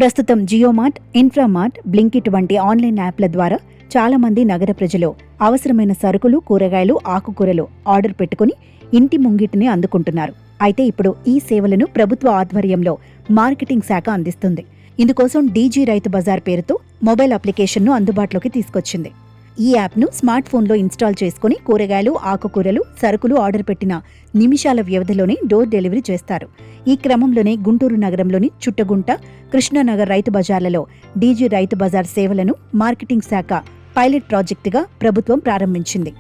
ప్రస్తుతం జియోమార్ట్, ఇన్ఫ్రామార్ట్, బ్లింకిట్ వంటి ఆన్లైన్ యాప్ల ద్వారా చాలా మంది నగర ప్రజలు అవసరమైన సరుకులు, కూరగాయలు, ఆకుకూరలు ఆర్డర్ పెట్టుకుని ఇంటి ముంగిటిని అందుకుంటున్నారు. అయితే ఇప్పుడు ఈ సేవలను ప్రభుత్వ ఆధ్వర్యంలో మార్కెటింగ్ శాఖ అందిస్తుంది. ఇందుకోసం డీజీ రైతు బజార్ పేరుతో మొబైల్ అప్లికేషన్ను అందుబాటులోకి తీసుకొచ్చింది. ఈ యాప్ను స్మార్ట్ ఫోన్లో ఇన్స్టాల్ చేసుకుని కూరగాయలు, ఆకుకూరలు, సరుకులు ఆర్డర్ పెట్టిన నిమిషాల వ్యవధిలోనే డోర్ డెలివరీ చేస్తారు. ఈ క్రమంలోనే గుంటూరు నగరంలోని చుట్టగుంట, కృష్ణానగర్ రైతు బజార్లలో డీజీ రైతు బజార్ సేవలను మార్కెటింగ్ శాఖ పైలట్ ప్రాజెక్టుగా ప్రభుత్వం ప్రారంభించింది.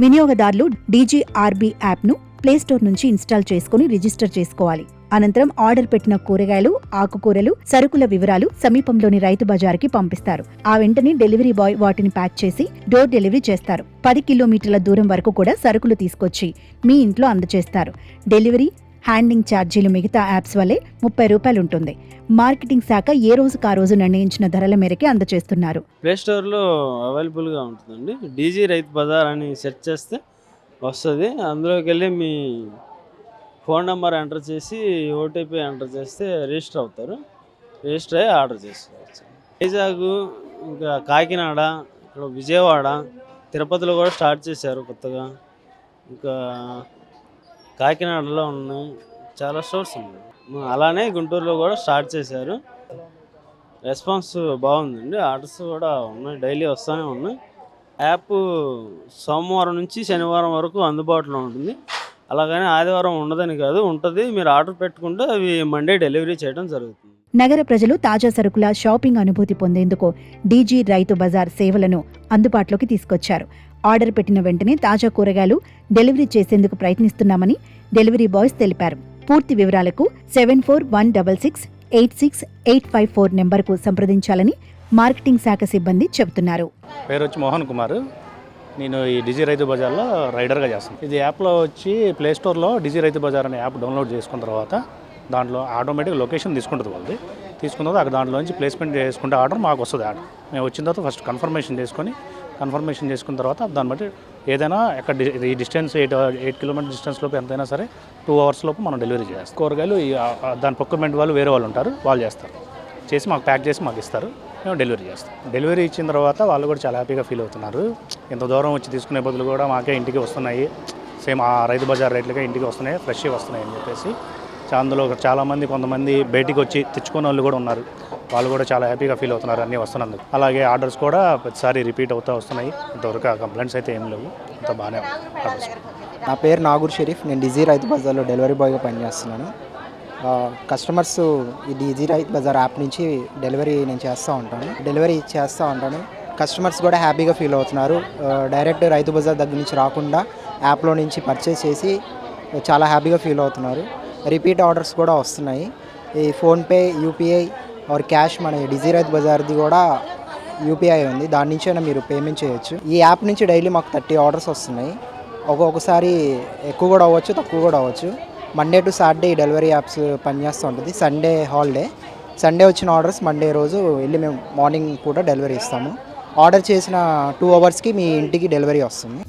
వినియోగదారులు డీజీఆర్బీ యాప్ను ప్లేస్టోర్ నుంచి ఇన్స్టాల్ చేసుకుని రిజిస్టర్ చేసుకోవాలి. అనంతరం ఆర్డర్ పెట్టిన కూరగాయలు, ఆకుకూరలు, సరుకుల వివరాలు సమీపంలోని రైతు బజారుకి పంపిస్తారు. ఆ వెంటనే డెలివరీ బాయ్ వాటిని ప్యాక్ చేసి డోర్ డెలివరీ చేస్తారు. 10 కిలోమీటర్ల దూరం వరకు కూడా సరుకులు తీసుకొచ్చి మీ ఇంట్లో అందజేస్తారు. డెలివరీ, హ్యాండింగ్ ఛార్జీలు మిగతా యాప్స్ వల్లే ₹30 ఉంటుంది. మార్కెటింగ్ శాఖ ఏ రోజుకు ఆ రోజు నిర్ణయించిన ధరల మేరకే అందజేస్తున్నారు. ప్లే స్టోర్లో అవైలబుల్గా ఉంటుందండి. డీజీ రైతు బజార్ అని సెర్చ్ చేస్తే వస్తుంది. అందులోకి వెళ్ళి మీ ఫోన్ నెంబర్ ఎంటర్ చేసి ఓటీపీ ఎంటర్ చేస్తే రిజిస్టర్ అవుతారు. రిజిస్టర్ అయ్యి ఆర్డర్ చేసుకోవచ్చు. వైజాగ్, ఇంకా కాకినాడ, ఇక్కడ విజయవాడ, తిరుపతిలో కూడా స్టార్ట్ చేశారు కొత్తగా. ఇంకా కాకినాడలో ఉన్నాయి, చాలా స్టోర్స్ ఉన్నాయి. అలానే గుంటూరులో కూడా స్టార్ట్ చేశారు. రెస్పాన్స్ బాగుందండి. ఆర్డర్స్ కూడా ఉన్నాయి, డైలీ వస్తూనే ఉన్నాయి. యాప్ సోమవారం నుంచి శనివారం వరకు అందుబాటులో ఉంటుంది. అలాగని ఆదివారం ఉండదని కాదు, ఉంటుంది. మీరు ఆర్డర్ పెట్టుకుంటే అవి మండే డెలివరీ చేయడం జరుగుతుంది. నగర ప్రజలు తాజా సరుకుల షాపింగ్ అనుభూతి పొందేందుకు డీజీ రైతు బజార్ సేవలను అందుబాటులోకి తీసుకొచ్చారు. ఆర్డర్ పెట్టిన వెంటనే తాజా కూరగాయలు డెలివరీ చేసేందుకు ప్రయత్నిస్తున్నామని డెలివరీ బాయ్స్ తెలిపారు. పూర్తి వివరాలకు 7416686854 నెంబర్కు సంప్రదించాలని మార్కెటింగ్ శాఖ సిబ్బంది చెబుతున్నారు. పేరు వచ్చి మోహన్ కుమార్. నేను ఈ డీజీ రైతు బజార్లో రైడర్గా చేస్తాను. ఇది యాప్లో వచ్చి ప్లే స్టోర్లో డీజీ రైతు బజార్ అనే యాప్ డౌన్లోడ్ చేసుకున్న తర్వాత దాంట్లో ఆటోమేటిక్ లొకేషన్ తీసుకుంటుంది. వాళ్ళది తీసుకున్న తర్వాత అక్కడ దాంట్లోంచి ప్లేస్మెంట్ చేసుకుంటే ఆర్డర్ మాకు వస్తుంది. ఆర్డర్ మేము వచ్చిన తర్వాత ఫస్ట్ కన్ఫర్మేషన్ చేసుకున్న తర్వాత దాన్ని బట్టి ఏదైనా ఎక్కడ ఈ డిస్టెన్స్ 8 కిలోమీటర్ డిస్టెన్స్ లోపు ఎంతైనా సరే 2 అవర్స్ లోపు మనం డెలివరీ చేస్తాం. కూరగాయలు దాని ప్రొక్యూర్మెంట్ వాళ్ళు వేరే వాళ్ళు ఉంటారు, వాళ్ళు చేస్తారు. చేసి మాకు ప్యాక్ చేసి మాకు ఇస్తారు, మేము డెలివరీ చేస్తాం. డెలివరీ ఇచ్చిన తర్వాత వాళ్ళు కూడా చాలా హ్యాపీగా ఫీల్ అవుతున్నారు. ఇంత దూరం వచ్చి తీసుకునే బదులు కూడా మాకే ఇంటికి వస్తున్నాయి, సేమ్ ఆ రైతు బజార్ రేట్లుగా ఇంటికి వస్తున్నాయి, ఫ్రెష్గా వస్తున్నాయి అని చెప్పేసి అందులో చాలామంది కొంతమంది బయటికి వచ్చి తెచ్చుకునే వాళ్ళు కూడా ఉన్నారు. వాళ్ళు కూడా చాలా హ్యాపీగా ఫీల్ అవుతున్నారు అన్నీ వస్తున్నందుకు. అలాగే ఆర్డర్స్ కూడా ప్రతిసారి రిపీట్ అవుతూ వస్తున్నాయి. ఇంతవరకు కంప్లైంట్స్ అయితే ఏం లేవు, అంత బాగానే ఆర్డర్స్. నా పేరు నాగూర్ షరీఫ్. నేను డీజీ రైతు బజార్లో డెలివరీ బాయ్గా పనిచేస్తున్నాను. కస్టమర్స్ ఈ డీజీ రైతు బజార్ యాప్ నుంచి డెలివరీ చేస్తూ ఉంటాను. కస్టమర్స్ కూడా హ్యాపీగా ఫీల్ అవుతున్నారు. డైరెక్ట్ రైతు బజార్ దగ్గర నుంచి రాకుండా యాప్లో నుంచి పర్చేస్ చేసి చాలా హ్యాపీగా ఫీల్ అవుతున్నారు. రిపీట్ ఆర్డర్స్ కూడా వస్తున్నాయి. ఈ ఫోన్పే, యూపీఐ ఆర్ క్యాష్ మన డీజీ రైతు బజార్ది కూడా యూపీఐ ఉంది, దాని నుంచైనా మీరు పేమెంట్ చేయొచ్చు. ఈ యాప్ నుంచి డైలీ మాకు 30 ఆర్డర్స్ వస్తున్నాయి. ఒక్కొక్కసారి ఎక్కువ కూడా అవ్వచ్చు, తక్కువ కూడా అవ్వచ్చు. మండే టు సాటర్డే ఈ డెలివరీ యాప్స్ పనిచేస్తూ ఉంటుంది. Sunday holiday. సండే వచ్చిన ఆర్డర్స్ మండే రోజు వెళ్ళి మేము మార్నింగ్ పూట డెలివరీ ఇస్తాము. ఆర్డర్ చేసిన 2 అవర్స్కి మీ ఇంటికి డెలివరీ వస్తుంది.